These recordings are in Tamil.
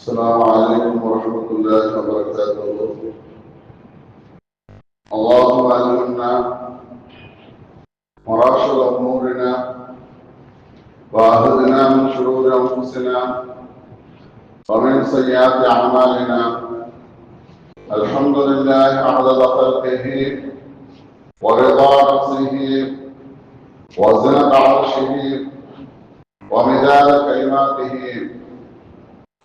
السلام عليكم ورحمة الله وبركاته. اللهم علمنا مراشد أمورنا وأهدنا من شرور أنفسنا ومن سيئات أعمالنا. الحمد لله عدد خلقه ورضا نفسه وزنة عرشه ومداد كلماته.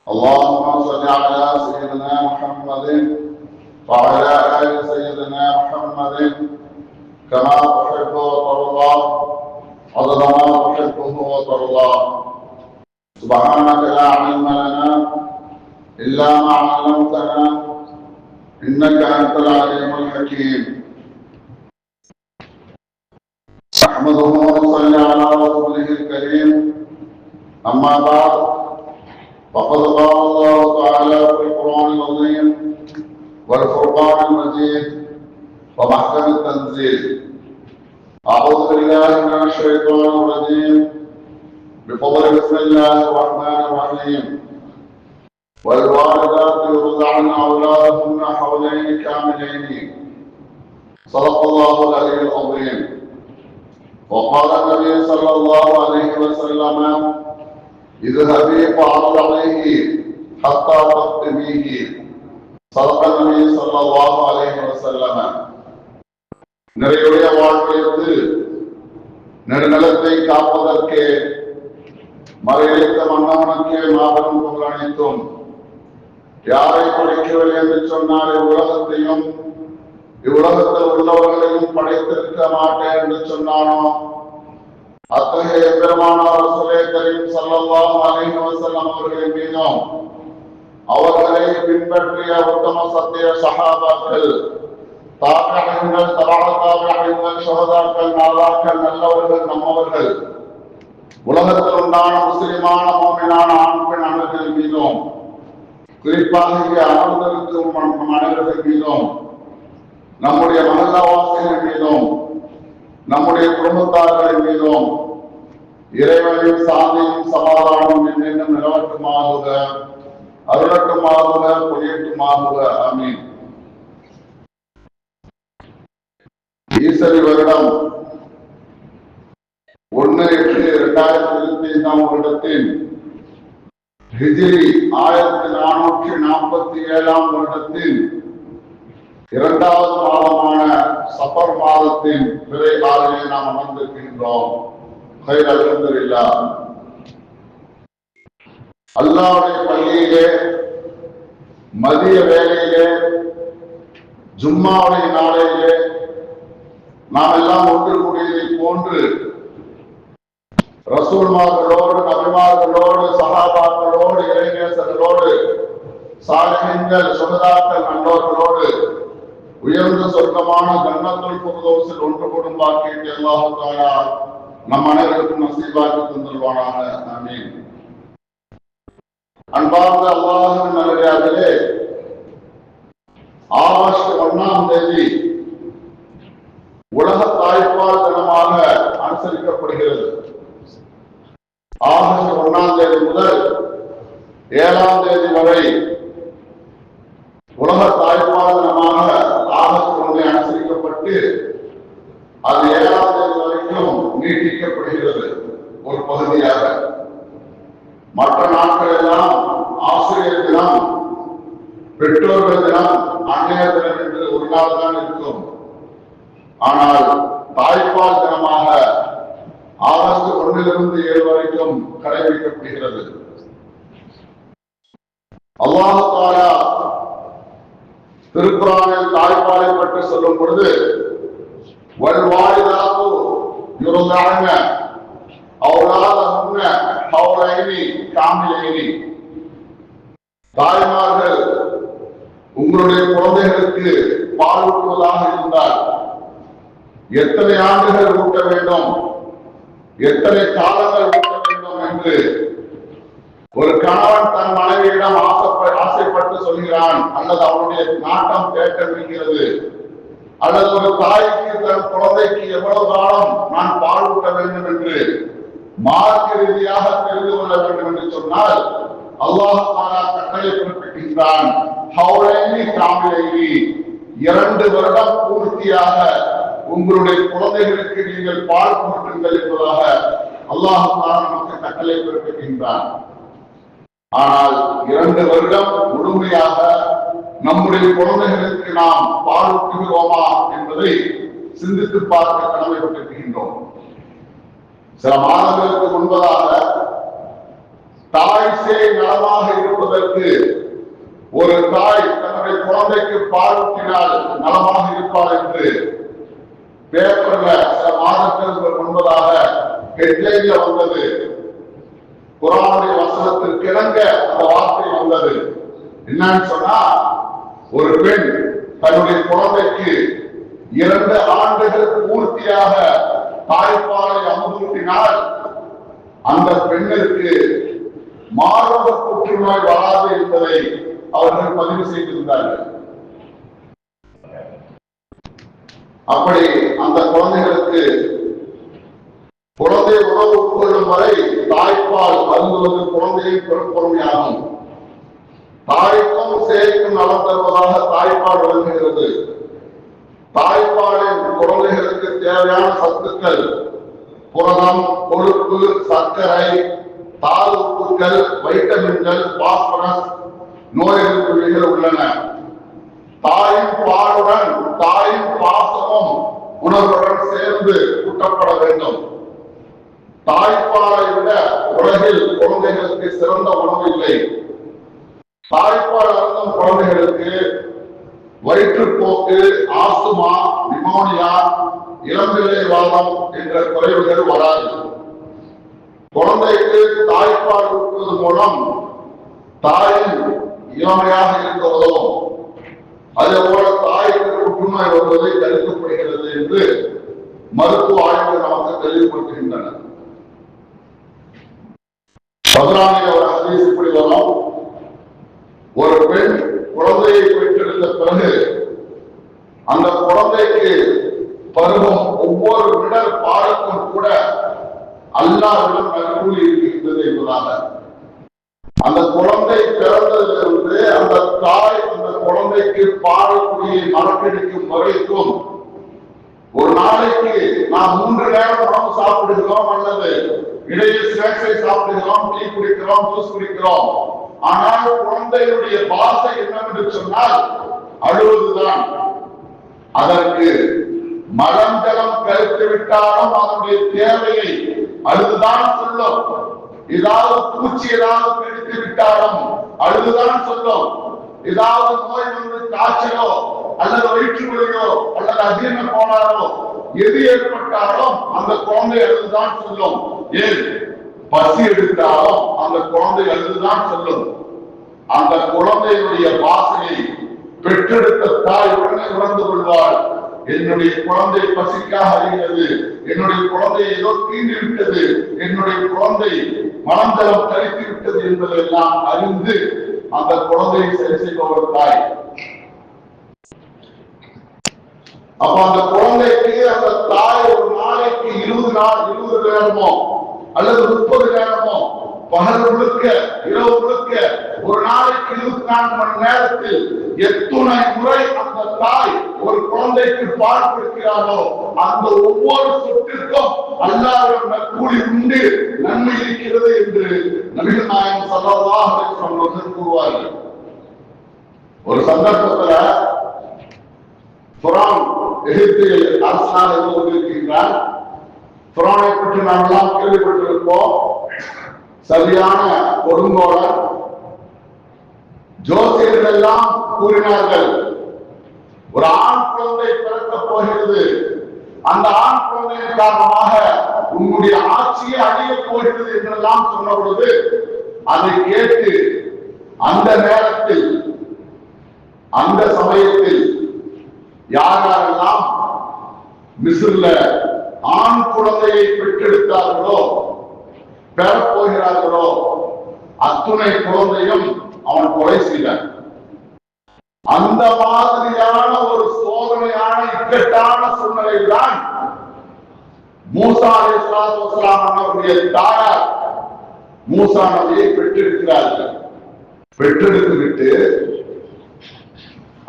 اللهم صل على سيدنا محمد وعلى آل سيدنا محمد كما تحب وترضى عدد ما تحبه وترضى. سبحانك لا علم لنا إلا ما علمتنا إنك أنت العليم الحكيم. نحمده ونصلي على رسوله الكريم. أما بعد، فقد قال الله تعالى في القرآن العظيم والفرقان المجيد ومحكم التنزيل: أعوذ بالله من الشيطان الرجيم، بفضل بسم الله الرحمن الرحيم. والوالدات يرضعن أولادهن حولين كاملين. صدق الله العلي العظيم. وقال النبي صلى الله عليه وسلم: اذهبي فأرضعيه حتى تقتبيه. صدق النبي صلى الله عليه وسلم. நிறையுடைய வாழ்க்கைக்கு நெடுநிலத்தை காப்பதற்கு மறையளித்த மன்னவனுக்கே மாபெரும் புகழ் அனைத்தும். யாரை படைக்கவில்லை என்று சொன்னால் இவ்வுலகத்தையும் இவ்வுலகத்தில் உள்ளவர்களையும் படைத்திருக்க மாட்டேன் என்று சொன்னானோ அத்தகைய பெருமானார் ரசூலே கரீம் ஸல்லல்லாஹு அலைஹி வஸல்லம் அவர்களின் மீதும் அவர்களை பின்பற்றிய உத்தம சத்திய சஹாபாக்கள், தாபிஈன்கள், தபஅ தாபிஈன்கள், ஷுஹதாக்கள், நாதாக்கள், நல்லவர்கள், நம்மவர்கள், உலகத்தில் உண்டான முஸ்லிமான மூமினான ஆண் பெண் அனைவர்கள் மீதும், குறிப்பாக இங்கே அமர்ந்திருக்கும் அனைவர்கள் மீதும், நம்முடைய மஹல்லாவாசிகள் மீதும், நம்முடைய குடும்பத்தார்களின் மீதும் இறைவனின் சாந்தியும் சமாதானம் என்னென்னும் நிலவட்டுமாக, அருளட்டுமாக, பொழியட்டுமாக. ஆமீன். ஈசரி வருடம் 1/8/2025 வருடத்தின் ஹிஜ்ரி 1447 வருடத்தின் 2வது மாதமான சஃபர் மாதத்தின் பிறை காலையிலே நாம் அமர்ந்திருக்கின்றோம். கைர் அல்ஹம்துலில்லாஹ். அல்லாஹ்வுடைய பள்ளியிலே மதிய வேளையிலே ஜும்மாவுடைய நாளையிலே நாம் எல்லாம் ஒன்று கூடியதை போன்று ரசூல்மார்களோடு, நபிமார்களோடு, சஹாபாக்களோடு, இறைநேசர்களோடு, சாலிஹீன்கள், ஷுஹதாக்கள், நல்லோர்களோடு உயர்ந்த சொர்க்கமான ஜன்னத்துல் ஃபிர்தௌஸில் ஒன்று கூடும் பாக்கியத்தை அல்லாஹ் தஆலா நம் அனைவருக்கும் நசீபாக்கி தந்தருள்வானாக. ஆமீன். அன்பார்ந்த அல்லாஹ்வின் நல்லடியார்களே, ஆகஸ்ட் 1ஆம் தேதி உலக தாய்ப்பால் தினமாக அனுசரிக்கப்படுகிறது. ஆகஸ்ட் 1ஆம் தேதி முதல் 7ஆம் தேதி வரை உலக தாய்ப்பால் தினமாக ஆகஸ்ட் 1 அனுசரிக்கப்பட்டு அது 7ஆம் தேதி வரைக்கும் நீட்டிக்கப்படுகிறது. ஒரு பகுதியாக மற்ற நாட்கள் எல்லாம் ஆசிரியர் தினம், பெற்றோர்கள் தினம், அன்னையர் தினம் என்று ஒரு நாள் தான் இருக்கும். ஆனால் தாய்ப்பால் தினமாக ஆகஸ்ட் 1லிருந்து 7 வரைக்கும் கடைபிடிக்கப்படுகிறது. அல்லாஹ் தஆலா திருக்குர்ஆனில் தாய்ப்பாலை பற்றி சொல்லும் பொழுது, வல்வாலிதாத்து யுர்தஅன அவுலாதஹுன்ன ஹௌலைனி காமிலைனி. தாய்மார்கள் உங்களுடைய குழந்தைகளுக்கு பால் ஊட்டுவதாக இருந்தால் எத்தனை ஆண்டுகள் ஊட்ட வேண்டும், எத்தனை காலங்கள் ஊட்ட வேண்டும் என்று ஒரு கணவன் தன் மனைவியிடம் ஆசைப்பட்டு சொல்கிறான், அல்லது அவனுடைய நாட்டம் கேட்க விடுகிறது. அல்லது ஒரு தாய்க்கு தன் குழந்தைக்கு எவ்வளவு காலம் நான் பால் ஊட்ட வேண்டும் என்று மார்க்க ரீதியாக தெரிந்து கொள்ள வேண்டும் என்று சொன்னால் அல்லாஹ் தஆலா கட்டளை பிறப்பிக்கின்றான். ஹவுலைனி காமிலைனி, 2 வருடம் பூர்த்தியாக உங்களுடைய குழந்தைகளுக்கு நீங்கள் பால் கொடுங்கள் என்பதாக அல்லாஹ் தஆலா நமக்கு கட்டளை பிறப்பிக்கின்றான். ஆனால் 2 வருடம் முழுமையாக நம்முடைய குழந்தைகளுக்கு நாம் பால் ஊட்டுகிறோமா என்பதை சிந்தித்து பார்க்க கடமைப்பட்டிருக்கின்றோம். சில மாதங்களுக்கு முன்பதாக தாய் சேய் நலமாக இருப்பதற்கு ஒரு தாய் தன்னுடைய குழந்தைக்கு பால் ஊட்டினால் நலமாக இருப்பார் என்று பேப்பர்ல சில மாதங்களுக்கு முன்பதாக ஹெட்லைன்ல வந்தது. குர்ஆனுடைய வசனத்திற்கு இணங்க அந்த வார்த்தை வந்தது. என்னன்னு சொன்னா, ஒரு பெண் தன்னுடைய குழந்தைக்கு 2 ஆண்டுகள் பூர்த்தியாக தாய்ப்பாலை அமுதூட்டினால் அந்த பெண்ணிற்கு மார்பக புற்றுநோய் வராது என்பதை அவர்கள் பதிவு செய்திருந்தார்கள். அப்படி அந்த குழந்தைகளுக்கு குழந்தை உணவு உட்கொள்ளும் வரை தாய்ப்பால் அருந்துவது குழந்தையின் பெரும்பொறுமையாகும். தாய்க்கும் சேய்க்கும் நலம் தருவதாக தாய்ப்பால் விளங்குகிறது. தாய்ப்பாலின் குழந்தைகளுக்கு தேவையான சத்துக்கள் புரதம், கொழுப்பு, சர்க்கரை, தாது உப்புக்கள், வைட்டமின்கள், பாஸ்பரஸ், நோய் எதிர்ப்பு உள்ளன. தாயின் பாலுடன் தாயின் பாசமும் உணவுடன் சேர்ந்து ஊட்டப்பட வேண்டும். தாய்ப்பாலை விட உலகில் குழந்தைகளுக்கு சிறந்த உணவு இல்லை. தாய்ப்பால் அருந்தும் குழந்தைகளுக்கு வயிற்றுப்போக்கு, ஆஸ்துமா, நிமோனியா, இளம்பிள்ளை வாதம் என்ற குறைவுகள் வராது. குழந்தைக்கு தாய்ப்பால் ஊட்டுவது மூலம் தாயின் இளமையாக இருக்க உதவும். அதே போல தாய்க்கு புற்றுநோய் வருவதை தடுக்கப்படுகிறது என்று மருத்துவ ஆய்வுகள் நமக்கு தெளிவுபடுத்துகின்றன. பத்ரானில் ஒரு ஹதீஸ் இப்படி வரும், ஒரு பெண் குழந்தையை பெற்றெடுத்த பிறகு அந்த குழந்தைக்கு பருவம் ஒவ்வொரு விடல் பாலுக்கும் கூட அல்லாஹ்விடம் நற்கூலி இருக்கின்றது என்பதாக. அந்த குழந்தை பிறந்ததிலிருந்து அந்த தாய் அந்த குழந்தைக்கு பால் குடியை மறக்கடிக்கும் வரைக்கும் ஒரு நாளைக்கு நாம் 3 நேரம் உணவு சாப்பிடுகிறோம் அல்லது இடையே ஸ்நாக்ஸை சாப்பிடுகிறோம், டீ குடிக்கிறோம், ஜூஸ் குடிக்கிறோம். ஆனால் குழந்தையுடைய பாசை என்னவென்று சொன்னால் அழுவதுதான். அதற்கு மலம் ஜலம் கழித்து விட்டாலும் அதனுடைய தேவையை அழுதுதான் சொல்லும். ஏதாவது பூச்சி ஏதாவது கழித்து விட்டாலும் அழுதுதான் சொல்லும். ஏதாவது நோய் வந்து காய்ச்சலோ அல்லது வயிற்று வலியோ அல்லது அஜீரண கோளாறோ எது ஏற்பட்டாலும் அந்த குழந்தை அழுதுதான் சொல்லும். ஏன் பசி எடுத்தாலும் அந்த குழந்தை அழுதுதான் சொல்லும். அந்த குழந்தையுடைய வாசனையை பெற்றெடுத்த தாய் உடனே உணர்ந்து கொள்வாள். என்னுடைய குழந்தை பசிக்காக அறிகிறது, என்னுடைய குழந்தை ஏதோ தீண்டு விட்டது, என்னுடைய குழந்தை மனந்தளம் கழித்து விட்டது என்பதெல்லாம் அறிந்து அந்த குழந்தையை சரி செய்பவர் தாய். அப்ப அந்த குழந்தைக்கு அந்த தாய் ஒரு நாளைக்கு 20 நேரமோ அல்லது 30 நேரமோ பகல் முழுக்க இரவு முழுக்க ஒரு நாளைக்கு 24 மணி நேரத்தில் எத்துணை முறை அந்த தாய் ஒரு குழந்தைக்கு பால் கொடுக்கிறாரோ அந்த ஒவ்வொரு சொட்டிற்கும் அல்லாஹ்விடம் நற்கூலி உண்டு, நன்மை இருக்கிறது என்று நபிகள் நாயகம் ஸல்லல்லாஹு அலைஹி வஸல்லம் அவர்கள் கூறுவார்கள். ஒரு சந்தர்ப்பத்துல ஃபிரௌன் எகிப்தில் அரசனாக இருந்து கொண்டிருக்கின்றார். ஃபிரௌனை பற்றி நாம் எல்லாம் கேள்விப்பட்டிருப்போம். சரியான கொடுங்கோலன். ஜோசியர்கள் எல்லாம் கூறினார்கள், ஒரு ஆண் குழந்தை பிறக்கப் போகிறது, அந்த ஆண் குழந்தையின் காரணமாக உன்னுடைய ஆட்சியை அழியப் போகிறது என்றெல்லாம் சொன்ன பொழுது அதை கேட்டு அந்த நேரத்தில் அந்த சமயத்தில் யாரெல்லாம் மிஸ்ர்ல ஆண் குழந்தையை பெற்றெடுத்தார்களோ பெறப்போகிறார்களோ அத்துணை குழந்தையும் அவன் கொலை செய்தான். அந்த மாதிரியான ஒரு சோதனையான இக்கட்டான சூழ்நிலையில் தான் மூசா அலைஹிஸ்ஸலாத்து வஸ்ஸலாம் அவருடைய தாயார் மூசா நபியை பெற்றெடுக்கிறார்கள். பெற்றெடுத்து விட்டு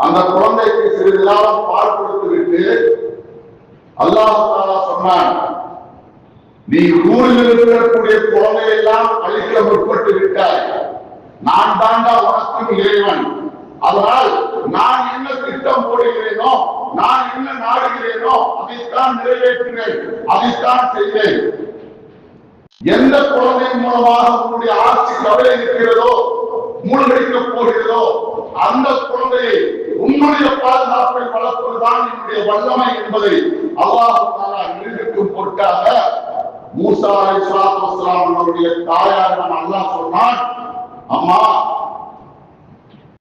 அந்த குழந்தைக்கு சிறிது காலம் பால் கொடுத்து விட்டு அல்லாஹ் தஆலா சொன்னான், நீ ஊரில் இருக்கக்கூடிய குழந்தையெல்லாம் அழிக்க முற்பட்டு விட்டாய், நான் தாண்டா உனக்கும் இறைவன், அதனால் நான் என்ன திட்டம் போடுகிறேனோ, நான் என்ன நாடுகிறேனோ அதைத்தான் நிறைவேற்றுவேன், அதைத்தான் செய்வேன். எந்த குழந்தையின் மூலமாக உன்னுடைய ஆட்சி கவலை இருக்கிறதோ, மூழ்கடிக்கப் போகிறதோ, அந்த குழந்தையை உன்னுடைய பாதுகாப்பில் வளர்ப்பதுதான் என்னுடைய வல்லமை என்பதை அல்லாஹ் தஆலா நிரூபிக்கும் பொருட்டாக மூசா அலைஹிஸ்ஸலாத்து வஸ்ஸலாம் அவருடைய தாயாரிடம் அல்லாஹ் சொன்னான், அம்மா,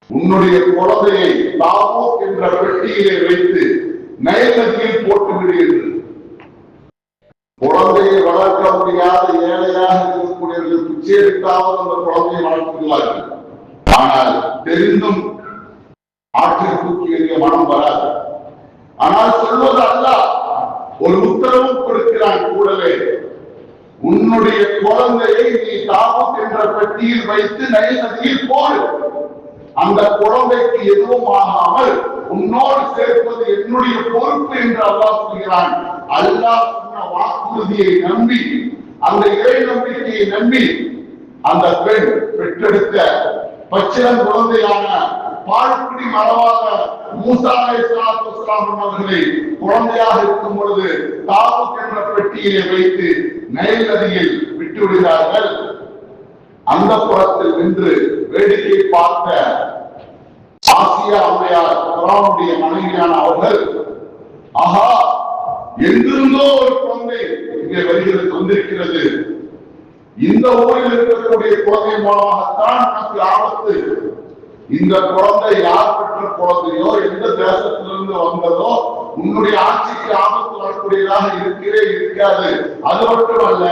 உன்னுடைய குழந்தையை தாவூத் என்ற பெட்டியிலே வைத்து நைல் நதியில் போட்டு விடுகிறது. குழந்தையை வளர்க்க முடியாத ஏழையாக இருக்கக்கூடியவர்கள் பிச்சை எடுத்தாவது அந்த குழந்தையை வளர்த்துள்ளார்கள். ஆனால் தெரிந்தும் ஆற்றில் தூக்கி எறிய மனம் வராது. ஆனால் சொல்வது அல்ல, ஒரு உத்தரவும் கொடுக்கிறான் கூடவே, உன்னுடைய குழந்தையை நீ தாவூத் என்ற பெட்டியில் வைத்து நைல் நதியில் போடு. அந்த குழந்தைக்கு எதுவும் ஆகாமல் உன்னோடு சேர்ப்பது என்னுடைய பொறுப்பு என்று அல்லாஹ் சொல்கிறான். அல்லாஹ் சொன்ன வாக்குறுதியை நம்பி, அந்த இறை நம்பிக்கையை நம்பி அந்த பெண் பெற்றெடுத்த பச்சிளம் குழந்தையான பால்குடி மறவாத மூசா அலைஹிஸ்ஸலாத்து வஸ்ஸலாம் அவர்களை குழந்தையாக இருக்கும் பொழுது தாவூத் என்ற பெட்டியிலே வைத்து நைல் நதியில் விட்டு விடுகிறார்கள். அந்த புறத்தில் நின்று வேடிக்கை பார்த்த ஆசியா அம்மையார், ஃபிரௌனுடைய மனைவியான அவர்கள், ஆஹா, எங்கிருந்தோ ஒரு குழந்தை இங்கே வருகிறது, வந்திருக்கிறது, இந்த ஊரில் இருக்கக்கூடிய குழந்தை மூலமாகத்தான் நமக்கு ஆபத்து, இந்த குழந்தை யார் பெற்ற குழந்தையோ, எந்த தேசத்திலிருந்து வந்ததோ, உன்னுடைய ஆட்சிக்கு ஆபத்து வரக்கூடியதாக இருக்கிறே இருக்காது, அது மட்டுமல்ல,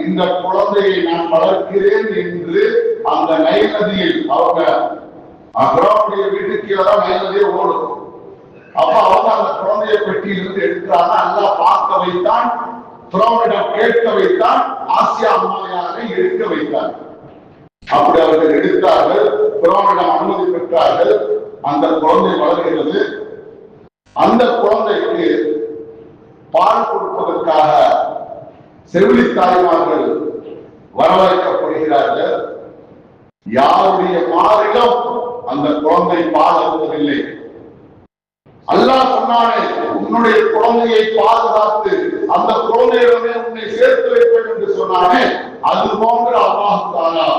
இந்த குழந்தையை நான் வளர்க்கிறேன் என்று அந்த நைல் நதியில், அவங்க அப்ராவுடைய வீட்டுக்கு தான் நைல் நதியை ஓடும், அப்ப அவங்க அந்த குழந்தையை பெட்டியிலிருந்து எடுக்கிறாங்க. அல்லாஹ் பார்க்க வைத்தான், ஃபிரௌனிடம் கேட்க வைத்தான், ஆசியா அம்மையாரை எடுக்க வைத்தான். அப்படி அவர்கள் எடுத்தார்கள், ஃபிரௌனிடம் அனுமதி பெற்றார்கள். அந்த குழந்தை வளர்கிறது. அந்த குழந்தைக்கு பால் கொடுப்பதற்காக செவிலி தாய்மார்கள் வரவழைக்கப்படுகிறார்கள். யாருடைய மாறிலும் அந்த குழந்தை பால் அருந்தவில்லை. அல்லாஹ் சொன்னானே, உன்னுடைய குழந்தையை பாதுகாத்து அந்த குழந்தையுடனே உன்னை சேர்த்து வைப்பேன் என்று சொன்னானே, அது போன்ற அல்லாஹ் தஆலா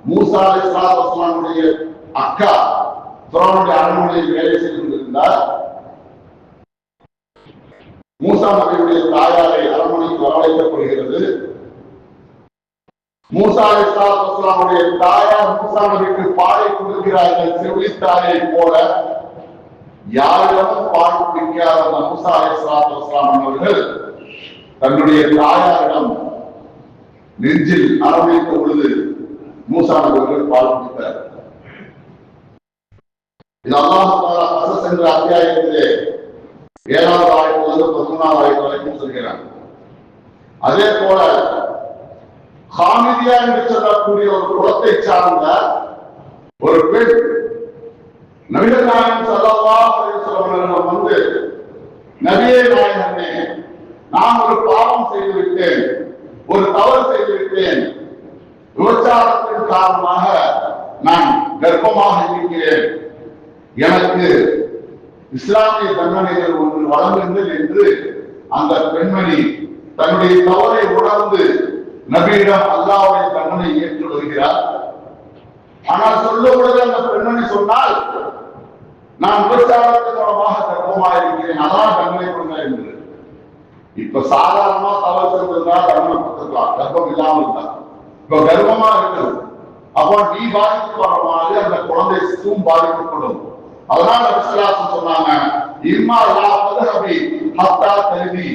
மூசா அலைஹிஸ்ஸலாத்து வஸ்ஸலாமுடைய அக்கா ஃபிரௌனுடைய அரண்மனையில் வேலை செய்து கொண்டிருந்தார். மூசா நபியுடைய தாயாரை அரண்மனைக்கு வரவழைக்கப்படுகிறது. மூசா அலைஹிஸ்ஸலாத்து வஸ்ஸலாமுடைய தாயார் மூசா நபிக்கு பாலை கொடுக்கிறார்கள். செவிலித்தாயை போல யாரிடமும் பால் குடிக்காத மூசா அலைஹிஸ்ஸலாத்து வஸ்ஸலாம் அவர்கள் தன்னுடைய தாயாரிடம் நெஞ்சில் அரவணைத்த பொழுது மூசா நபிகள் பால் குடித்தார். இது அல்லாஹ் தஆலா கஸஸ் என்ற அத்தியாயத்திலே 7வது ஆயத்திலிருந்து 11வது ஆயத்து வரைக்கும் சொல்கிறார். அதே போல ஹாமிதியா என்று சொல்லக்கூடிய ஒரு குலத்தை சார்ந்த ஒரு பெண் நபிகள் நாயகம் ஸல்லல்லாஹு அலைஹி வஸல்லம் வந்து, நபியே நாயகமே, நான் ஒரு பாவம் செய்து விட்டேன், ஒரு தவறு செய்து விட்டேன், விபச்சாரத்தின் காரணமாக நான் கர்ப்பமாக இருக்கிறேன், எனக்கு இஸ்லாமிய தண்டனைகள் ஒன்று வழங்குங்கள் என்று அந்த பெண்மணி தன்னுடைய தவறை உணர்ந்து நபியிடம் அல்லாஹ்வுடைய தண்டனை ஏற்று வருகிறார். ஆனால் சொல்லும் பொழுது அந்த பெண்மணி சொன்னால், நான் விபச்சாரத்தின் மூலமாக கர்ப்பமாக இருக்கிறேன், அதான் தண்டனை கொடுங்க என்று. இப்ப சாதாரணமா தவறு செஞ்சிருந்தா தண்டனை கொடுத்துக்கலாம், கர்ப்பம் இல்லாமல் இருந்தா. இப்ப கர்ப்பமா இருக்கிறது, அப்போ நீ பாதிக்கப்பட மாதிரி அந்த குழந்தை சிசுவும் பாதிக்கப்படும். அதனால விசுவாசம் சொன்னாங்க, இம்மா லா பதஹபி ஹத்தா தல்வி,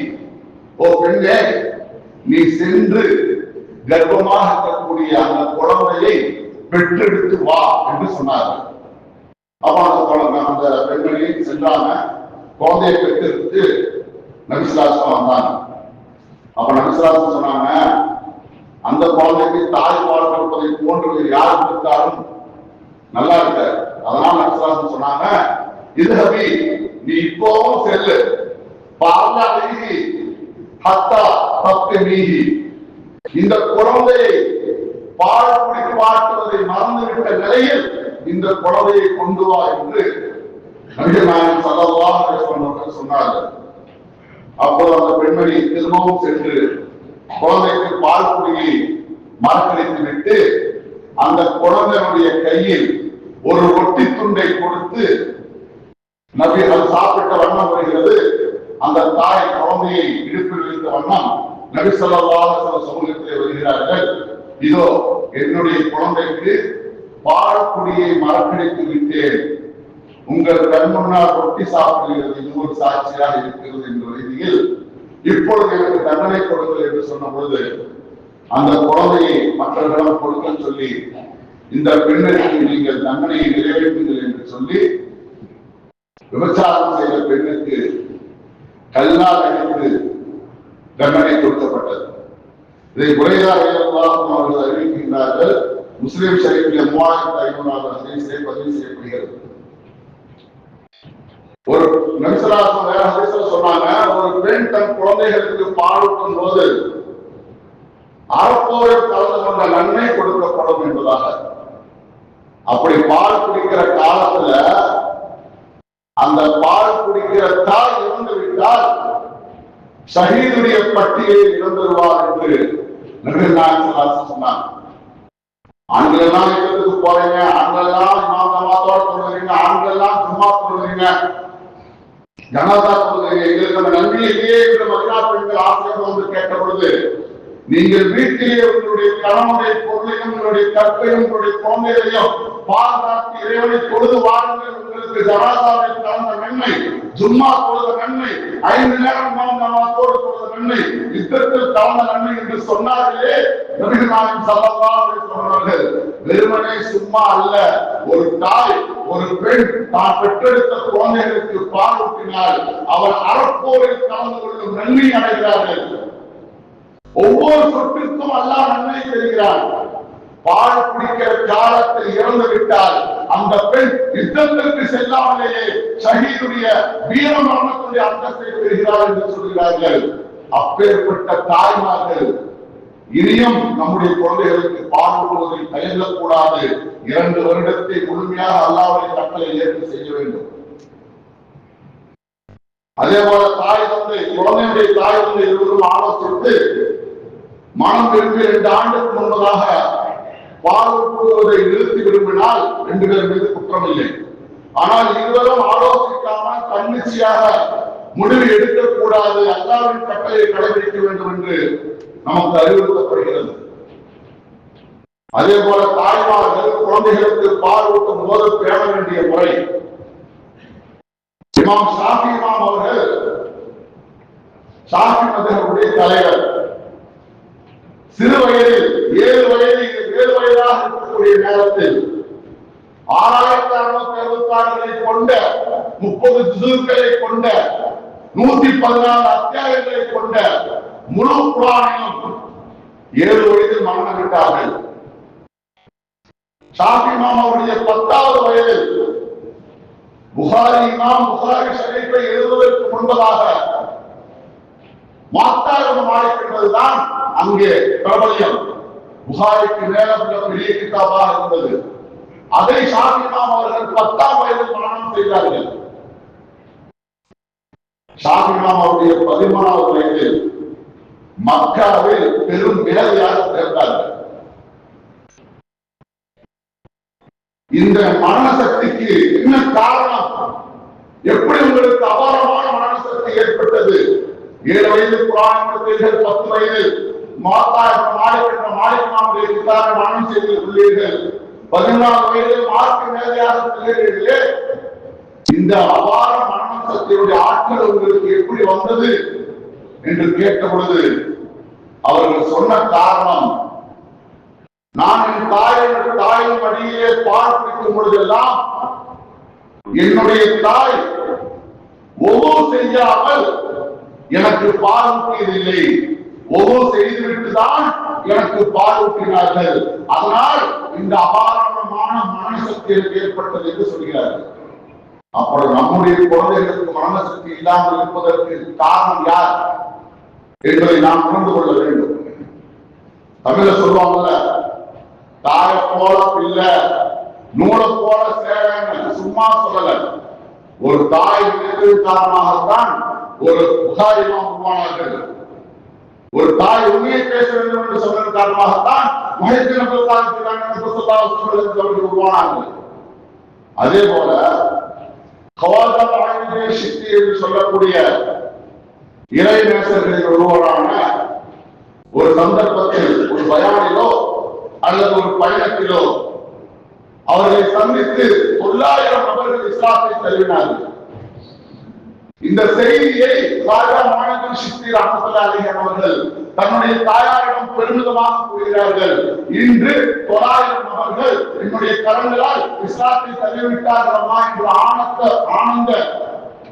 ஓ பெண்ணே, நீ சென்று கர்ப்பமாக இருக்கக்கூடிய அந்த குழந்தையை பெற்றெடுத்து வா என்று சொன்னார்கள். அப்ப அந்த குழந்தை, அந்த பெண்மணி சென்றாங்க, குழந்தையை பெற்றெடுத்து நபிசுல்லாஹ் வந்தாங்க. அப்ப நபிசுல்லாஹ் சொன்னாங்க, அந்த குழந்தைக்கு தாய் பால் கொடுப்பதை போன்று யார் கொடுத்தாலும் நல்லா இருக்க. அதனால நபிசுல்லாஹு சொன்னாங்க, இதுஹபி, நீ இப்போவும் செல்லு, பாலாஹி ஹத்தா தப்தீஹி, இந்த குழந்தையை பால் குடிப்பாட்டுவதை மறந்துவிட்ட நிலையில் இந்த குழந்தையை கொண்டு வா என்று நபிகள் நாயகம் ஸல்லல்லாஹு அலைஹி வஸல்லம் சொன்னார்கள். அப்போது அந்த பெண்மணி திரும்பவும் சென்று குழந்தைக்கு பால் குடியை மறக்கடித்து விட்டு அந்த குழந்தையுடைய கையில் ஒரு ரொட்டி துண்டை கொடுத்து, நபி அது சாப்பிட்ட வண்ணம் வருகிறது, அந்த தாய் குழந்தையை இடுப்பில் வைத்த வண்ணம் நபி ஸல்லல்லாஹு அலைஹி வஸல்லம் சமூகத்திலே வருகிறார்கள். இதோ என்னுடைய குழந்தைக்கு பால் குடியை மறக்கடித்து விட்டேன், உங்கள் கண் முன்னால் ரொட்டி சாப்பிடுகிறது, இது ஒரு சாட்சியாக இருக்கிறது என்ற ரீதியில் இப்பொழுது எனக்கு தண்டனை கொடுங்கள் என்று சொன்ன பொழுது அந்த குழந்தையை மற்றவர்களிடம் கொடுக்க சொல்லி, இந்த பெண்ணுக்கு நீங்கள் தண்டனையை நிறைவேற்றுங்கள் என்று சொல்லி விபச்சாரம் செய்த பெண்ணுக்கு கல்லால் அடித்து தண்டனை கொடுக்கப்பட்டது. இதை புரைதார் அவர்கள் அறிவிக்கின்றார்கள். முஸ்லிம் ஷரீஃபில் 3500 ஹதீஸிலே பதிவு செய்யப்படுகிறது. ஒரு நபிசல்லாஹு வேற ஹதீஸ்ல சொன்னாங்க, ஒரு பெண் தன் குழந்தைகளுக்கு பாலூட்டும் போது அறப்போரில் கலந்து கொண்ட நன்மை கொடுக்கப்படும் என்பதாக. அப்படி பால் குடிக்கிற காலத்துல அந்த பால் குடிக்கிற தாய் இறந்து விட்டால் ஷஹீதுடைய பட்டியலில் இறந்துருவார் என்று நபிகள் நாயகம் சொன்னாங்க. ஆண்கள் எல்லாம் இடத்துக்கு போறீங்க, ஆண்கள் எல்லாம் இமாம் ஜமாத்தோட சொல்றீங்க, ஆண்கள் எல்லாம் சும்மா சொல்றீங்க, ஜனாதா சொல்றீங்க, எங்களுக்கு அந்த நன்மையிலேயே என்று மதினா பெண்கள் ஆசிரியர் வந்து கேட்ட பொழுது, நீங்கள் வீட்டிலே உங்களுடைய கணவனுடைய பொருளையும் உங்களுடைய கற்பையும் உங்களுடைய குழந்தைகளையும் பாதுகாத்து இறைவனை தொழுது வாருங்கள், உங்களுக்கு ஜனாதாவை கலந்த நன்மை, ஜும்மா தொழுத நன்மை, 5 நேரம் நமாத்தோடு தொழுத நன்மை, யுத்தத்தில் கலந்த நன்மை என்று சொன்னார்களே நபிகள் நாயகம் ஸல்லல்லாஹு அலைஹி வஸல்லம். வெறுமனே சும்மா அல்ல, ஒரு தாய் ஒரு பெண் தான் பெற்றெடுத்த குழந்தைகளுக்கு பால் ஊட்டினால் அவர் அறப்போரில் கலந்து கொள்ளும் நன்மை அடைகிறார்கள். ஒவ்வொரு சொட்டிற்கும் அல்லாஹ் நன்மை பெறுகிறார். பால் குடிக்கிற காலத்தில் இறந்து விட்டால் அந்த பெண் யுத்தத்திற்கு செல்லாமலேயே ஷஹீதுடைய வீர மரணத்துடைய அந்தஸ்தை பெறுகிறார் என்று சொல்கிறார்கள். அப்பேற்பட்ட தாய்மார்கள் இனியும் நம்முடைய குழந்தைகளுக்கு பால் ஊட்டுவதில் தயங்கக்கூடாது. 2 வருடத்தை முழுமையாக அல்லாஹ்வுடைய கட்டளை ஏற்று செய்ய வேண்டும். அதே போல தாய் தந்தை குழந்தையுடைய தாய் தந்தை இருவரும் ஆலோசித்து மனம் விரும்பி 2 ஆண்டுக்கு முன்பதாக பால் ஊட்டுவதை நிறுத்தி விரும்பினால் 2 பேர் மீது குற்றம் இல்லை. ஆனால் இருவரும் ஆலோசிக்காமல் தன்னிச்சையாக முடிவு எடுக்கக்கூடாது, அல்லாஹ்வின் கட்டளையை கடைபிடிக்க வேண்டும் என்று நமக்கு அறிவுறுத்தப்படுகிறது. அதே போல தாய்மார்கள் குழந்தைகளுக்கு பால் ஊட்டும் போது பேண வேண்டிய முறை. இமாம் ஷாஃபி இமாம் அவர்கள் ஷாஃபி மத்ஹபுடைய தலைவர். சிறு வயதில் 7 வயதாக இருக்கக்கூடிய நேரத்தில் 6666 கொண்ட 30 ஜுஸுக்களை கொண்ட 114 அத்தியாயங்களை கொண்ட முழு குர்ஆனையும் 7 வயதில் மரணமிட்டார்கள். ஷாஃபி இமாம் அவருடைய 10வது வயதில் புகாரி ஷரீஃபை எழுதுவதற்கு முன்பதாக மாத்தாயிரம் மாலிக் என்பதுதான் அங்கே பிரபலியம். புகாரிக்கு மேல பெரிய கிதாபாக இருந்தது. அதை ஷாஃபி இமாம் அவர்கள் 10ஆம் வயதில் மரணம் செய்தார்கள். ஷாஃபி இமாம் அவருடைய 13வது வயதில் மக்காவில் பெரும் வேலையாக பிறந்தார்கள். இந்த மரண சக்திக்கு என்ன காரணம்? எப்படி உங்களுக்கு அபாரமான மரண சக்தி ஏற்பட்டது? 7 வயதில் குர்ஆன் படித்தீர்கள், 10 வயதில் மாலிக் இமாமுடைய கிதாபை மரணம் செய்து உள்ளீர்கள், 14 வயதில் மார்க்க மேதையாக திகழ்கிறீர்களே, இந்த அபார மரண சக்தியுடைய ஆற்றல் உங்களுக்கு எப்படி வந்தது என்று கேட்ட பொழுது அவர்கள் சொன்ன காரணம், நான் என் தாயின் வழியிலே பால் குடிக்கும் பொழுதெல்லாம் என்னுடைய தாய் ஒவ்வொரு செய்யாமல் எனக்கு பால் ஊட்டியதில்லை. ஒவ்வொரு செய்துவிட்டுதான் எனக்கு பாலூட்டினார்கள். அதனால் இந்த அபாரமான மனசக்தி எனக்கு ஏற்பட்டது என்று சொல்கிறார்கள். அப்புறம் நம்முடைய குழந்தைகளுக்கு மனசக்தி இல்லாமல் இருப்பதற்கு காரணம் யார் என்பதை நாம் உணர்ந்து கொள்ள வேண்டும். தமிழ சொல்லுவாங்கல்ல, தாய போல பிள்ளை நூலை போல சேரன்னு சும்மா சொல்லல. ஒரு தாய் நினைத்தது காரணமாகத்தான் ஒரு புகாரிமா உருவானார்கள். ஒரு தாய் உண்மையை பேச வேண்டும் என்று சொன்னதன் காரணமாகத்தான் உருவானார்கள். அதே போல சக்தி என்று சொல்லக்கூடிய இறை நேசர்களில் ஒருவரான ஒரு சந்தர்ப்பத்தில் ஒரு பயானிலோ அல்லது ஒரு பயணத்திலோ அவர்களை சந்தித்து 900 நபர்கள் இஸ்லாத்தை தழுவினார்கள். இந்த செய்தியை அவர்கள் தன்னுடைய தாயாரிடம் பெருமிதமாக கூறுகிறார்கள். இன்று 900 நபர்கள் என்னுடைய கரங்களால் இஸ்லாத்தை தழுவிவிட்டார்களா என்று ஆனந்த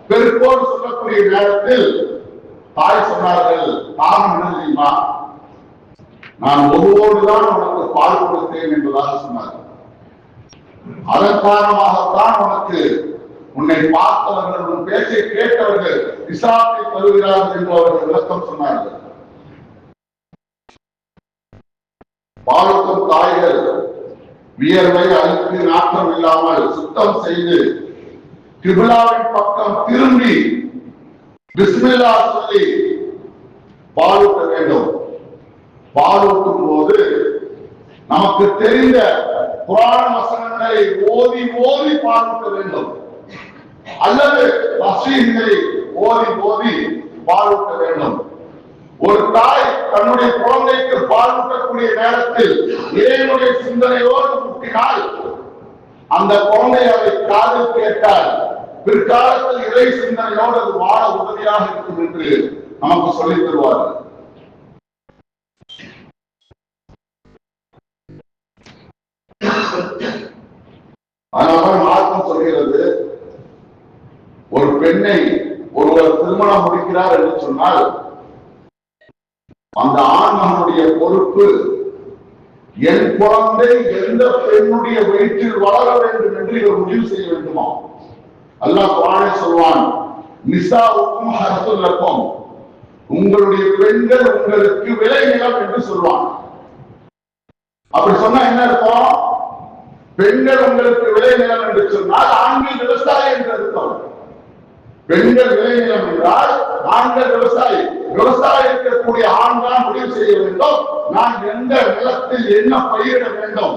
பெருக்கோடு சொல்லக்கூடிய நேரத்தில் தாய் சொன்னார்கள், காரணம் என்ன தெரியுமா? நான் ஒருவோடுதான் உனக்கு பால் கொடுத்தேன் என்பதாக சொன்னார்கள். அதன் காரணமாகத்தான் உனக்கு உன்னை பார்த்தவர்கள் உன் பேச்சை கேட்டவர்கள் இஸ்லாத்தை தருகிறார்கள் என்று அவர்கள் விளக்கம் சொன்னார்கள். பாலுக்கும் தாய்கள் வியர்வை அழுக்கு நாட்டம் இல்லாமல் சுத்தம் செய்து கிபிலாவின் பக்கம் திரும்பி பிஸ்மில்லா சொல்லி பாலூட்ட வேண்டும். பாலூட்டும் போது நமக்கு தெரிந்த புராண வசனங்களை ஓதி ஓதி பாலூட்ட வேண்டும், அல்லது வசீகளை ஓதி ஓதி பாலூட்ட வேண்டும். ஒரு தாய் தன்னுடைய குழந்தைக்கு பாலூட்டக்கூடிய நேரத்தில் இறைவனுடைய சிந்தனையோடு ஊட்டினால் அந்த குழந்தை அதை காதில் கேட்டால் பிற்காலத்தில் இறை சிந்தனையோடு அது வாழ உதவியாக இருக்கும் என்று நமக்கு சொல்லித் தருவார்கள். அதனால்தான் மார்க்கம் சொல்கிறது, ஒரு பெண்ணை ஒருவர் திருமணம் முடிக்கிறார் என்று சொன்னால் அந்த ஆண்மகனுடைய பொறுப்பு என் குழந்தை எந்த பெண்ணுடைய வயிற்றில் வளர வேண்டும் என்று இவர் முடிவு செய்ய வேண்டுமா? அல்லாஹ் குர்ஆனிலே சொல்வான், நிசாவுக்கும் ஹர்சுல் லக்கும், உங்களுடைய பெண்கள் உங்களுக்கு விளை நிலம் என்று சொல்வான். அப்படி சொன்னா என்ன அர்த்தம்? பெண்கள் உங்களுக்கு விளை நிலம் என்று சொன்னால் ஆண்கள் விவசாயி என்று அர்த்தம். பெண்கள் விளை நிலம் என்றால் ஆண்கள் விவசாயி. விவசாயம் இருக்கக்கூடிய ஆண் தான் முடிவு செய்ய வேண்டும், நான் எந்த நிலத்தில் என்ன பயிரிட வேண்டும்,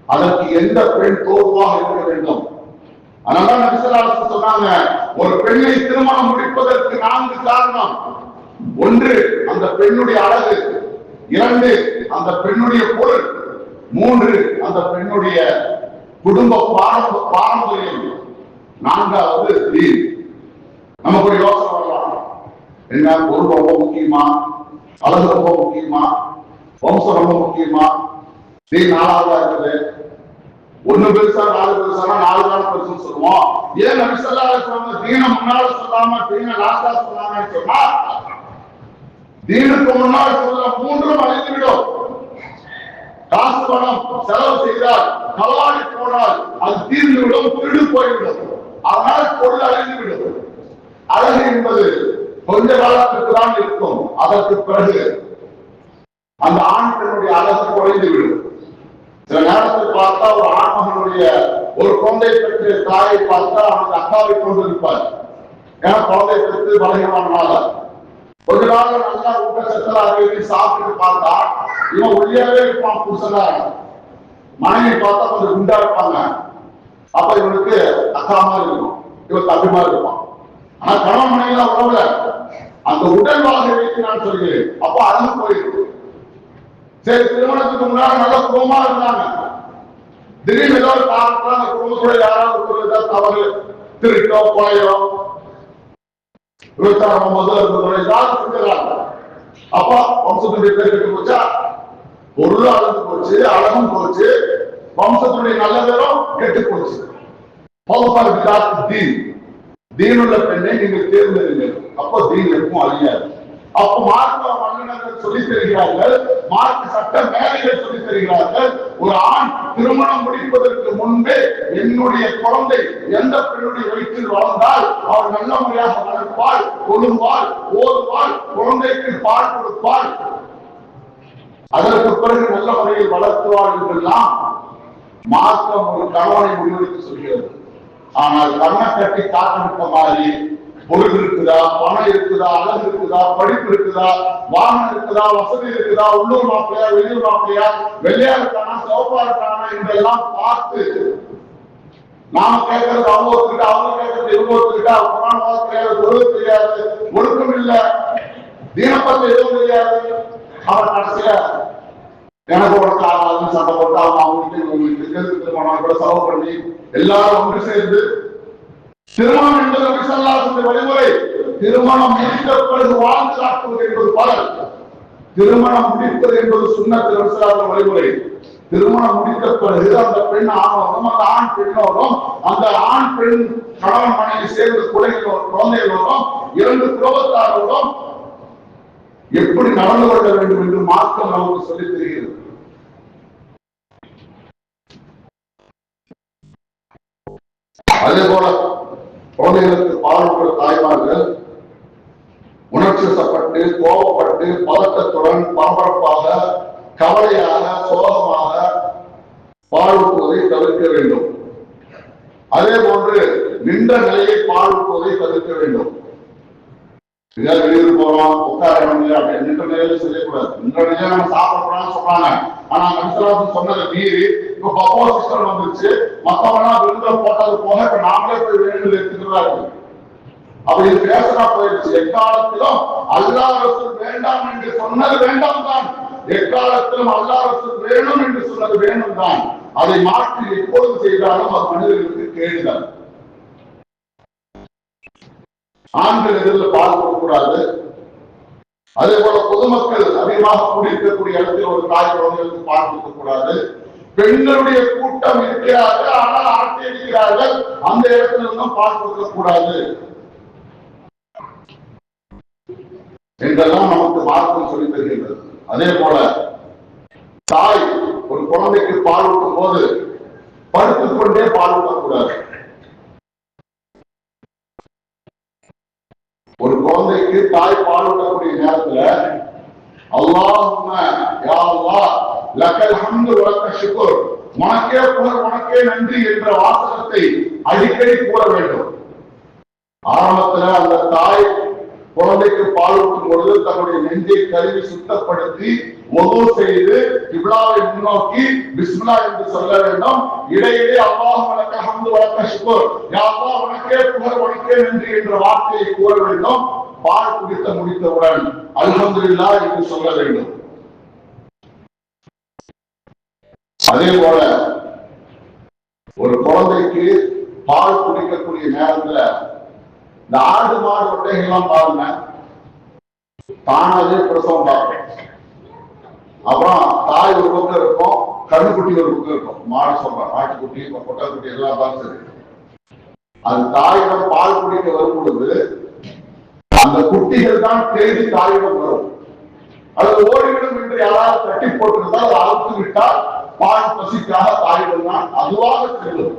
அதற்கு எந்த பெண் தோல்வாக இருக்க வேண்டும். அதனால நபி ஸல்லல்லாஹு அலைஹி வஸல்லம் சொன்னாங்க, ஒரு பெண்ணை திருமணம் முடிப்பதற்கு 4 காரணம். 1 அந்த பெண்ணுடைய அழகு, 2 அந்த பெண்ணுடைய பொருள், 3 அந்த பெண்ணுடைய குடும்ப பாரம்பரியம், 4வது தீன். நமக்கு ஒரு யோசனை வரலாம், என்ன பொருள் ரொம்ப முக்கியமா, அழகு ரொம்ப முக்கியமா, வம்சம் ரொம்ப முக்கியமா, தீன் 4வதா இருக்குது. 1 பெருசா 4 பெருசானா 4 தான் பெருசுன்னு சொல்லுவோம். ஏன் நபி ஸல்லல்லாஹு அலைஹி வஸல்லம் தீன முன்னால சொல்லாம தீன லாஸ்டா சொன்னாங்கன்னு சொன்னா, தீனுக்கு முன்னால் சொல்ல 3ம் அழிந்துவிடும். காசு பணம் செலவு செய்தால், களவாடி போனால் அது தீர்ந்துவிடும், திருடு போய்விடும். அதனால் பொருள் அழிந்துவிடும். அழகு என்பது கொஞ்ச காலத்திற்கு தான் இருக்கும், அதற்கு பிறகு அந்த ஆண் பெண்ணுடைய அழகு குறைந்துவிடும். சில நேரத்தில் பார்த்தா ஒரு ஆண்மகனுடைய ஒரு குழந்தை பெற்று தாயை பார்த்தா அவனுக்கு அக்காவை கொண்டு இருப்பார். ஏன்னா குழந்தை பெற்று பலகீனமானால கொஞ்ச நாள் நல்லா ஊட்டச்சத்தலா சாப்பிட்டு பார்த்தா இவன் ஒல்லியாவே இருப்பான். புருஷனா மனைவி பார்த்தா கொஞ்சம் குண்டா இருப்பாங்க. அப்ப இவனுக்கு அக்கா மாதிரி இருக்கும், இவன் தம்பி மாதிரி இருப்பான். ஆனா கணவன் மனைவி உறவுல அந்த உடல் வாழ்க்கை வைத்து நான் சொல்கிறேன், அப்ப அழகு போயிருக்கு. சரி, திருமணத்துக்கு முன்னாடி நல்ல குடும்பமா இருந்தாங்க, திடீர்னு ஏதோ ஒரு காரணத்துல அந்த குடும்பத்தோட யாராவது ஒரு தவறு, திருட்டோ கொலையோ விவசாயம் முதல்ல ஏதாவது செஞ்சுறாங்க. அப்ப வம்சத்துடைய பேர் கெட்டு போச்சா, பொருளும் அழகு போச்சு, அழகும் போச்சு, வம்சத்துடைய நல்ல பேரும் கெட்டு போச்சு. தீனுள்ள பெண்ணை நீங்கள் தேர்ந்தெடுங்கள், அப்போ தீன் இருக்கும் அழியாது. அப்ப மார்க்க வல்லுநர்கள் சொல்லித் தருகிறார்கள், மார்க்க சட்ட மேதைகள் சொல்லித் தருகிறார்கள், ஒரு ஆண் திருமணம் முடிப்பதற்கு முன்பே என்னுடைய குழந்தை எந்த பெண்ணுடைய வயிற்றில் வளர்ந்தால் அவள் நல்ல முறையாக வளர்ப்பாள், கொள்ளுவாள், ஓதுவாள், குழந்தைக்கு பால் கொடுப்பாள், அதற்கு பிறகு நல்ல முறையில் வளர்த்துவாள் என்றெல்லாம் மார்க்கம் ஒரு கணவனை முடிவெடுத்து சொல்கிறது. ஆனால் கண்ணை கட்டி காத்திருக்க மாதிரி பொருள் இருக்குதா, பணம் இருக்குதா, அழகு இருக்குதா, படிப்பு இருக்குதா, வாகனம் இருக்குதா, வசதி இருக்குதா, உள்ளூர் மாப்பிளையா, வெளியூர் மாப்பிளையா, வெள்ளையா இருக்கானா, சிவப்பா இருக்கானா என்றெல்லாம் பார்த்து நாம கேட்கறது அவங்க ஒத்துக்கிட்டா, அவங்க கேட்கறது இவங்க ஒத்துக்கிட்டா, புராணம் தெரியாது, தொழில் தெரியாது, ஒழுக்கம் இல்லை, தீனப்பத்தை எதுவும் தெரியாது. அவன் கடைசியில எனக்கு உடனே ஆகாதுன்னு சண்டை போட்டு அவங்களுக்கு திருமணம் கூட செலவு பண்ணி எல்லாரும் ஒன்று சேர்ந்து திருமணம் என்பது வழிமுறை. திருமணம் முடித்த பிறகு வாழ்ந்து காட்டுவது என்பது பலன். திருமணம் முடிப்பது என்பது சுன்னத்து வழிமுறை. திருமணம் முடித்த பிறகு அந்த பெண் ஆணோடும் அந்த ஆண் பெண்ணோடும் அந்த ஆண் பெண் கணவன் மனைவி சேர்ந்து குழந்தைகளோடும் இரண்டு குடும்பத்தாரோடும் எப்படி நடந்து கொள்ள வேண்டும் என்று மார்க்கம் நமக்கு சொல்லித் தருகிறது. அதே போல குழந்தைகளுக்கு பாலூட்டுற தாய்மார்கள் உணர்ச்சிப்பட்டு, கோபப்பட்டு, பதட்டத்துடன், பரபரப்பாக, கவலையாக, சோகமாக பாலூட்டுவதை தவிர்க்க வேண்டும். அதே போன்று நின்ற நிலையை பாலூட்டுவதை தவிர்க்க வேண்டும். வெளியூர் போறோம், உட்கார நின்ற நிலையில செய்யக்கூடாது. நின்ற நிலையில நம்ம சாப்பிடக்கூடாதுன்னு சொல்றாங்க. ஆனா மனுஷராசன் சொன்னதை மீறி இப்ப பப்போ சிஸ்டம் வந்துருச்சு. மத்தவனா விருந்த போட்டது போக இப்ப நாமளே போய் வேண்டுதல் எடுத்துக்கிறதா இருக்கு. அப்படி பேசனா போயிடுச்சு. எக்காலத்திலும் அல்லாஹ் ரசூல் வேண்டாம் என்று சொன்னது வேண்டாம் தான், எக்காலத்திலும் அல்லாஹ் ரசூல் வேணும் என்று சொன்னது வேணும் தான். அதை மாற்றி எப்பொழுது செய்தாலும் அது மனிதர்களுக்கு கேடுதான். ஆண்கள் எதிரில் பால் கொடுக்கூடாது. அதே போல பொதுமக்கள் அதிகமாக கூடியிருக்கக்கூடிய இடத்தில் ஒரு தாய் குழந்தைகளுக்கு பால் கொடுக்கக்கூடாது. பெண்களுடைய கூட்டம் இருக்கிறார்கள், ஆனால் ஆட்சி இருக்கிறார்கள், அந்த இடத்துல இருந்தும் பால் கொடுக்கக்கூடாது என்றெல்லாம் நமக்கு மார்க்கம் சொல்லி தருகின்றது. அதே போல தாய் ஒரு குழந்தைக்கு பால் ஊட்டும் போது படுத்துக் கொண்டே பால் ஊட்டக்கூடாது. ஒரு குழந்தைக்கு தாய் பால் ஊட்டக்கூடிய நேரத்துல அல்லாஹும்ம யா அல்லாஹ் லக்கல் ஹம்து வ லக்க ஷுக்ர், உனக்கே புகழ், உனக்கே நன்றி என்ற வாசகத்தை அடிக்கடி கூற வேண்டும். ஆரம்பத்துல அந்த தாய் குழந்தைக்கு பால் ஊட்டும் பொழுது தன்னுடைய நெஞ்சை கழுவி சுத்தப்படுத்தி ஒது செய்து கிப்லாவை முன்னோக்கி பிஸ்மில்லா என்று சொல்ல வேண்டும். இடையிலே அல்லாஹும்ம லக்க ஹம்து வ லக்க ஷுக்ர், யா அல்லாஹ் உனக்கே புகழ், உனக்கே நன்றி என்ற வார்த்தையை கூற வேண்டும். பால் குடித்து முடித்தவுடன் அல்ஹம்துலில்லாஹ் என்று சொல்ல வேண்டும். அதே போல ஒரு குழந்தைக்கு பால் குடிக்கக்கூடிய நேரத்துல இந்த ஆடு மாடு ஒட்டைகள்லாம் பாருங்க, தானாவே பிரசவம் பார்க்கும். அப்புறம் தாய் ஒரு பக்கம் இருக்கும், கண்ணுக்குட்டி ஒரு பக்கம் இருக்கும். மாடு சொல்றேன், ஆட்டுக்குட்டி, கொட்டைக்குட்டி எல்லாம் தான் சரி. அது தாயிடம் பால் குடிக்க வரும் பொழுது அந்த குட்டிகள் தான் தேடி தாயிடம் வரும். அது ஓடிவிடும் என்று யாராவது தட்டி போட்டிருந்தால் அதை அழுத்து விட்டால் பால் பசிக்காக தாயிடம் தான் அதுவாக செல்லும்.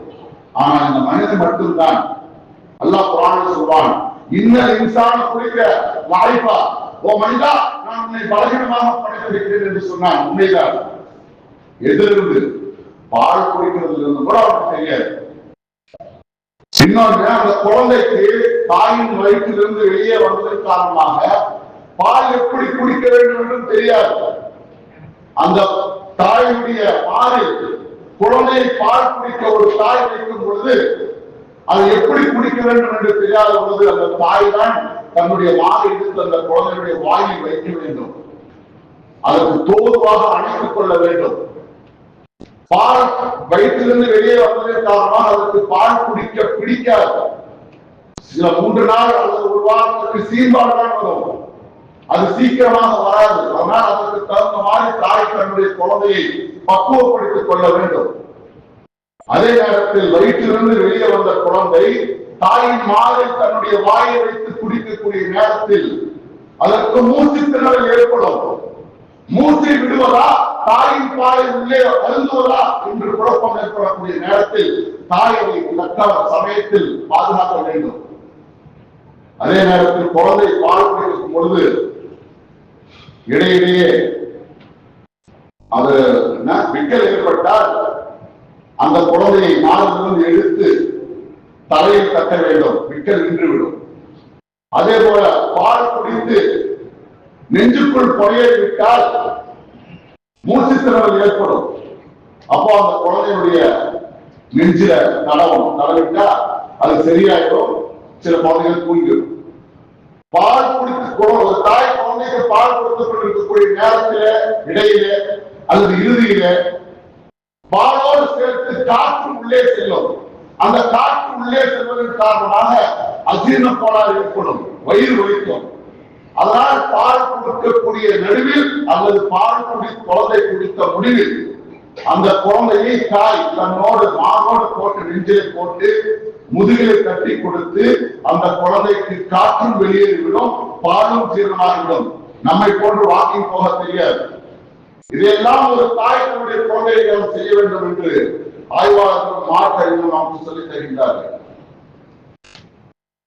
ஆனா இந்த மனிதன் மட்டும்தான் அல்லாஹ் குர்ஆனில் சொல்வான், இன்னல் இன்சான குலிக லைஃபா, ஓ மனிதா நான் உன்னை பலகீனமாக படைத்திருக்கிறேன் என்று சொன்னான். உண்மைதான். எதிலிருந்து? பால் குடிக்கிறதுல இருந்து கூட அவனுக்கு தெரியாது. இன்னொன்று, அந்த குழந்தைக்கு தாயின் வயிற்றிலிருந்து வெளியே வந்ததன் காரணமாக பால் எப்படி குடிக்க வேண்டும் என்றும் தெரியாது. அந்த தாயுடைய பாலில் குழந்தையை பால் குடிக்க ஒரு தாய் வைக்கும் பொழுது அதை எப்படி குடிக்க வேண்டும் என்று தெரியாத பொழுது அந்த தாய் தான் தன்னுடைய வாயை எடுத்து அந்த குழந்தையுடைய வாயில் வைக்க வேண்டும். அதற்கு தோதுவாக அணைத்துக் கொள்ள வேண்டும். பால் வயிற்றிலிருந்து வெளியே வந்ததன் காரணமாக அதற்கு பால் குடிக்க பிடிக்காது. சில 3 நாள் அல்லது ஒரு வாரத்துக்கு சீர்பாடு தான் வரும். அது சீக்கிரமாக வராது. அதனால் அதற்கு தகுந்த மாதிரி தாய் தன்னுடைய குழந்தையை பக்குவப்படுத்திக் கொள்ள வேண்டும். அதே நேரத்தில் வயிற்றிலிருந்து வெளியே வந்த குழந்தை தாயின் மாலை தன்னுடைய வாயை வைத்து குடிக்கக்கூடிய நேரத்தில் அதற்கு மூச்சு திணறல் ஏற்படும். மூச்சை விடுவதா தாயின் பாலை உள்ளே அருந்துவதா என்று குழப்பம் ஏற்படக்கூடிய நேரத்தில் தாயை தக்க சமயத்தில் பாதுகாக்க வேண்டும். அதே நேரத்தில் குழந்தை பால் குடிக்கும் பொழுது இடையிலேயே அது விக்கல் ஏற்பட்டால் அந்த குழந்தையை நாளிலிருந்து எடுத்து தலையில் கட்ட வேண்டும். விக்கல் நின்றுவிடும். அதே போல பால் குடித்து நெஞ்சுக்குள் புறையேறிவிட்டால் மூச்சு திணறல் ஏற்படும். அப்போ அந்த குழந்தையுடைய நெஞ்சில தடவிட்டா அது சரியாயிடும். சில குழந்தைகள் தூங்கிடும். பால் குடித்து ஒரு தாய் குழந்தைக்கு பால் கொடுத்துக் கொண்டிருக்கக்கூடிய நேரத்தில இடையில அல்லது இறுதியில பாலோடு சேர்த்து காற்று உள்ளே செல்லும். அந்த காற்று உள்ளே செல்வதன் காரணமாக அஜீரண கோளாறு ஏற்படும், வயிறு வலிக்கும். அதனால் பால் கொடுக்கக்கூடிய நடுவில் அல்லது பால் குழந்தை குடித்த முடிவில் அந்த குழந்தையை தாய் தன்னோடு மானோடு போட்டு நெஞ்சிலை போட்டு முதுகிலை கட்டி கொடுத்து அந்த குழந்தைக்கு காற்றும் வெளியேறிவிடும், பாலும் ஜீரணமாகிவிடும். நம்மை போன்று வாக்கிங் போக தெரியாது. இதையெல்லாம் ஒரு தாய் தன்னுடைய குழந்தைகள் செய்ய வேண்டும் என்று ஆய்வாளர்கள் மாற்றறிஞர்கள் நமக்கு சொல்லித் தருகின்றார்கள்.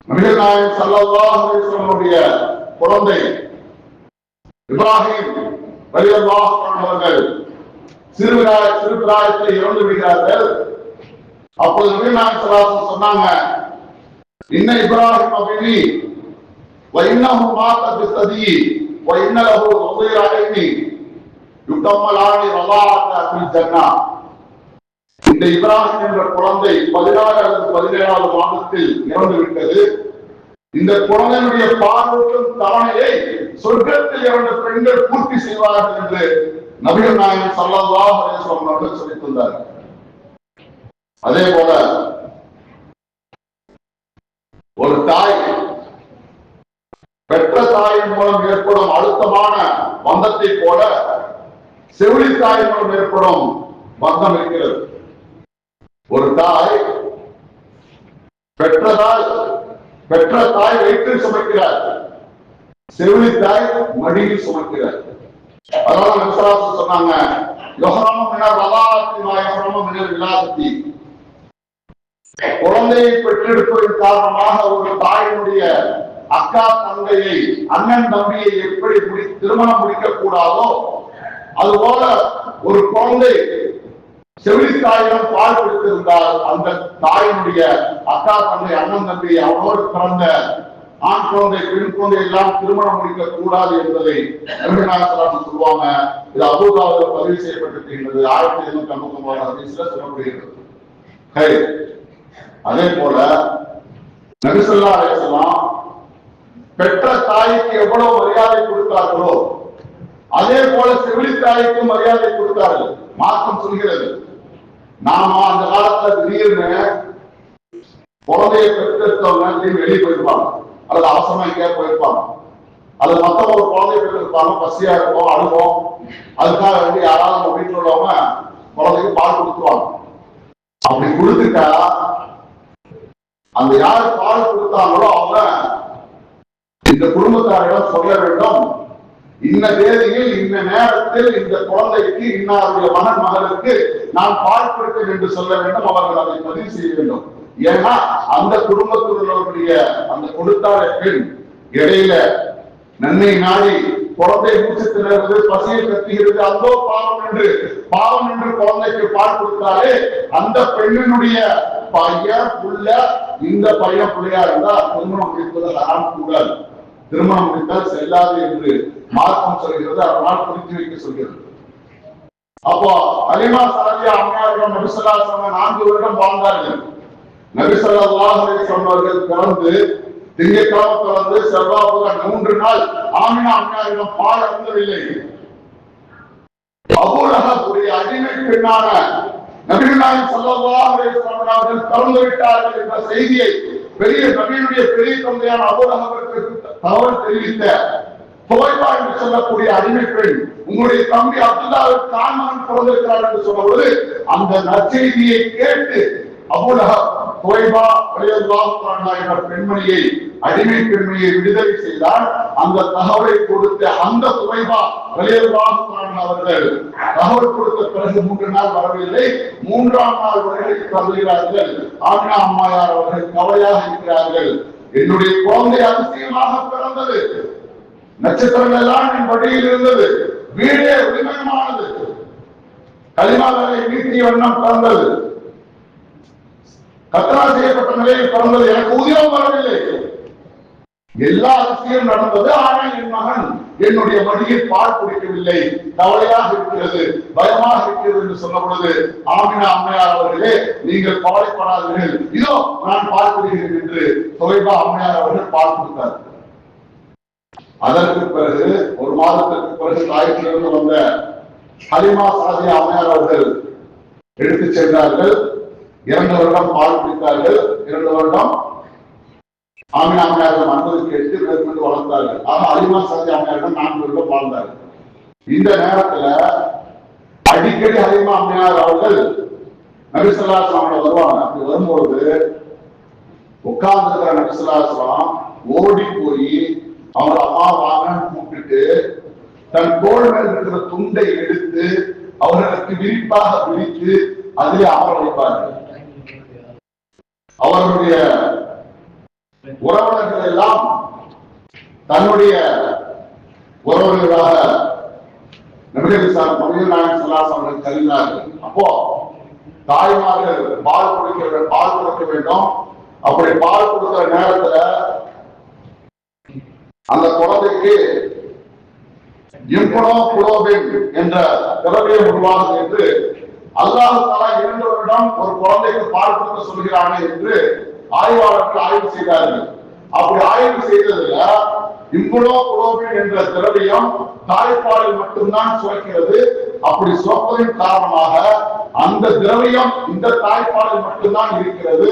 நபிகள் நாயகம் ஸல்லல்லாஹு அலைஹி வஸல்லம் குழந்தை இப்ராஹிம் ரலியல்லாஹு அன்ஹு அவர்கள் சிறுபிராயத்தில் இறந்து விடுகிறார்கள். அப்போது நபிகள் நாயகம் ஸல்லல்லாஹு அலைஹி வஸல்லம் சொன்னாங்க, இன்ன இப்ராஹிம் அபினி வ இன்னஹு மாத பிஸ்ததி வ இன்ன லஹு ஸதீரஹைனி யுகம்மலானி ரலாஅத ஃபில் ஜன்னah. இந்த இப்ராஹிம் என்ற குழந்தை 16 அல்லது 17வது மாதத்தில் இறந்து விட்டது. இந்த குழந்தையுடைய பாலூட்டும் தவணையை சொர்க்கத்தில் இறந்த பெண்கள் பூர்த்தி செய்வார்கள் என்று நபிகள் நாயகம் ஸல்லல்லாஹு அலைஹி வஸல்லம் அவர்கள் சொல்லித் தந்தார்கள். அதே போல ஒரு தாய் பெற்ற தாயின் மூலம் ஏற்படும் அழுத்தமான பந்தத்தை போல செவிலி தாயின் மூலம் ஏற்படும் பந்தம் இருக்கிறது. ஒரு தாய் பெற்ற தாய் வயிற்றில் சுமக்கிறார், செவிலி தாய் மடியில் சுமக்கிறார். அதனால விசாரம் சொன்னாங்க, குழந்தையை பெற்றெடுப்பதன் காரணமாக ஒரு தாயினுடைய அக்கா தங்கையை அண்ணன் தம்பியை எப்படி திருமணம் முடிக்க கூடாதோ அதுபோல ஒரு குழந்தை செவிலி தாயிடம் பால் கொடுத்திருந்தால் அந்த தாயினுடைய அக்கா தந்தை அண்ணன் தம்பி அவனோடு பிறந்த ஆண் குழந்தை பெண் குழந்தை எல்லாம் திருமணம் முடிக்க கூடாது என்பதை சொல்லுவாங்க. இது அபூதாவுல பதிவு செய்யப்பட்டிருக்கின்றது. 1759 ஹதீஸ்ல சொல்லப்படுகிறது. அதே போல நபி ஸல்லல்லாஹு அலைஹி வஸல்லம் பெற்ற தாய்க்கு எவ்வளவு மரியாதை கொடுத்தார்களோ அதே போல செவிலி தாய்க்கு மரியாதை கொடுத்தார்கள். மார்க்கம் சொல்கிறது, நாம அந்த காலத்துல திடீர்னு குழந்தையை பெற்றெடுத்தவங்க வெளியே போயிருப்பாங்க அல்லது அவசரமா எங்கேயா போயிருப்பாங்க, அது மொத்தம் ஒரு குழந்தைய பெற்றிருப்பாங்க, பசியா இருக்கும், அழுவோம், அதுக்காக வேண்டி யாராவது நம்ம வீட்டில் உள்ளவங்க குழந்தைக்கு பால் கொடுத்துருவாங்க. அப்படி கொடுத்துட்டா அந்த யாரு பால் கொடுத்தாங்களோ அவங்க இந்த குடும்பத்தாரிடம் சொல்ல வேண்டும், இந்த தேதியில் இந்த நேரத்தில் இந்த குழந்தைக்கு இன்னாருடைய மகன் மகளுக்கு நான் பால் கொடுத்தேன் என்று சொல்ல வேண்டும். அவர்கள் அதை பதிவு செய்ய வேண்டும். ஏன்னா அந்த குடும்பத்தில் உள்ளவர்களுடைய அந்த கொடுத்தார பெண் இடையில நன்மை நாடி குழந்தை மூச்சு திணறது, பசியை கத்துகிறது, அதோ பாவம் என்று குழந்தைக்கு பால் கொடுத்தாலே அந்த பெண்ணினுடைய பையன் புள்ள இந்த பையன் பிள்ளையா இருந்தா திருமணம் முடிப்பது ஹராம் கூடாது, திருமணம் முடித்தால் செல்லாது என்று மார்க்கம் சொல்கிறது. அதனால் குறித்து வைக்க சொல்கிறது. அப்போ அலிமா சாதியா அம்மையாரிடம் நபி ஸல்லல்லாஹு அலைஹி வஸல்லம் 4 வருடம் வாழ்ந்தார்கள். நபி ஸல்லல்லாஹு அலைஹி வஸல்லம் அவர்கள் பிறந்து திங்கட்கிழமை பிறந்து செவ்வாய் புதன் 3 நாள் ஆமினா அம்மையாரிடம் பால் அருந்தவில்லை. அபூ லஹப் அடிமை பெண்ணான நபிகள் நாயகம் ஸல்லல்லாஹு அலைஹி வஸல்லம் அவர்கள் பிறந்து விட்டார்கள் என்ற செய்தியை பெரிய நபியுடைய பெரிய தந்தையான அபூ லஹப்க்கு தகவல் தெரிவித்த துவைபா என்று சொல்லக்கூடிய அடிமை பெண், உங்களுடைய தம்பி அப்துல்லாவுக்கு ஆண்மகன் பிறந்திருக்கிறார் என்று சொன்னபோது அந்த நற்செய்தியை கேட்டு துவைபா ரலியல்லாஹு அன்ஹா என்ற பெண்மணியை, அடிமை பெண்மணியை விடுதலை செய்தால் அந்த தகவலை கொடுத்த அந்த துவைபா ரலியல்லாஹு அன்ஹா அவர்கள் தகவல் கொடுத்த பிறகு 3 நாள் வரவில்லை. 3ஆம் நாள் வருகை தருகிறார்கள். ஆமினா அம்மையார் அவர்கள் கவலையாக இருக்கிறார்கள். என்னுடைய குழந்தை அதிசயமாக பிறந்தது, நட்சத்திரங்கள் எல்லாம் என் வழியில் இருந்தது, வீடே உரிமயமானது, களிமாவை நீட்டிய வண்ணம் பிறந்தது, கத்தனா செய்யப்பட்ட நிலையில் பிறந்தது, எனக்கு உதிரம் வரவில்லை, எல்லா அதிசயம் நடந்தது. ஆனால் என் மகன் என்னுடைய மடியில் பால் குடிக்கவில்லை, கவலையாக இருக்கிறது, பயமாக இருக்கிறது என்று சொன்ன பொழுது ஆமினா அம்மையார் அவர்களே, நீங்கள் கவலைப்படாதீர்கள், இதோ நான் பால் குடிக்கிறேன் என்று துவைபா அம்மையார் அவர்கள் பால் கொடுத்தார். அதற்கு பிறகு 1 மாதத்திற்கு பிறகு தாயத்திலிருந்து வந்த ஹலிமா சாதியா அம்மையார் அவர்கள் எடுத்து சென்றார்கள். 2 வருடம் பால் குடித்தார்கள். 2 வருடம் ஆமினா அம்மையாரிடம் அனுமதி கேட்டு மேற்கொண்டு வளர்த்தார்கள். ஆக ஹலிமா சாதியா அம்மையாரிடம் 4 வருடம் வாழ்ந்தார்கள். இந்த நேரத்துல அடிக்கடி ஹலிமா அம்மையார் அவர்கள் நபி ஸல்லல்லாஹு அலைஹி வஸல்லம் வருவாங்க. அப்படி வரும்போது உட்கார்ந்து நபி ஸல்லல்லாஹு அலைஹி வஸல்லம் ஓடி போய் அவர் அம்மா வாங்கன்னு கூப்பிட்டு தன் தோள் மேல் இருக்கிற துண்டை எடுத்து அவர்களுக்கு விரிப்பாக விரித்து அதிலே அமர வைப்பார்கள். அவர்களுடைய உறவினர்கள் எல்லாம் தன்னுடைய உறவினர்களாக நபிகள் நாயகம் ஸல்லல்லாஹு அவர்கள் கருதினார்கள். அப்போ தாய்மார்கள் பால் கொடுக்க வேண்டும். அப்படி பால் கொடுக்கிற நேரத்துல அந்த குழந்தைக்கு இம்முனோகுளோபின் என்ற திரவியம் உருவாகும் என்று அல்லாஹ் தஆலா 2 வருடம் ஒரு குழந்தைக்கு பால் கொடுக்க சொல்கிறாங்க என்று ஆய்வாளர்கள் ஆய்வு செய்தார்கள். அப்படி ஆய்வு செய்ததுல இம்முனோகுளோபின் என்ற திரவியம் தாய்ப்பாலில் மட்டும்தான் சுரக்கிறது. அப்படி சுரப்பதின் காரணமாக அந்த திரவியம் இந்த தாய்ப்பாலில் மட்டும்தான் இருக்கிறது.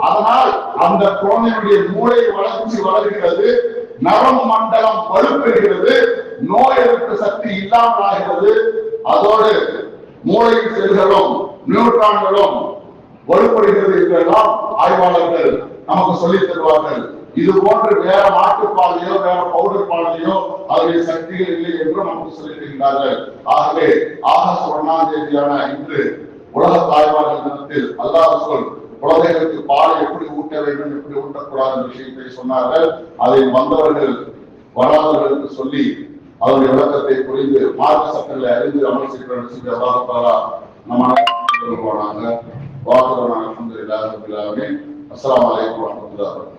அதனால் அந்த குழந்தையுடைய மூளை வளர்ச்சி வளர்கிறது, நரம்பு மண்டலம் வலுப்பெறுகிறது, நோய் எதிர்ப்பு சக்தி இல்லாமல் ஆகிறது. அதோடு மூளையின் செல்களும் நியூட்ரான்களும் வலுப்படுகிறது என்றெல்லாம் ஆய்வாளர்கள் நமக்கு சொல்லித் தருவார்கள். இது போன்று வேற மாட்டுப்பாலையோ வேற பவுடர் பாலையோ அதனுடைய சக்திகள் இல்லை என்று நமக்கு சொல்லித் தருகிறார்கள். ஆகவே ஆகஸ்ட் 1ஆம் தேதியான இன்று உலக தாய்மார்கள் தினத்தில் அல்லாஹ் ரசூல் குழந்தைகளுக்கு பாலை எப்படி ஊட்ட வேண்டும், எப்படி ஊட்டக்கூடாது என்ற விஷயத்தை சொன்னார்கள். அதை வந்தவர்கள் வராதவர்களுக்கு சொல்லி அதனுடைய விளக்கத்தை புரிந்து மார்க்க சட்டங்களை அறிந்து அமல் செய்ய அல்லாஹ் தஆலா நம்ம போனாங்க. வாக்குறாங்க. அல்ஹம்துலில்லாஹி ரப்பில் ஆலமீன். அஸ்ஸலாமு அலைக்கும் வரஹ்மத்துல்லாஹி வபரகாத்துஹு.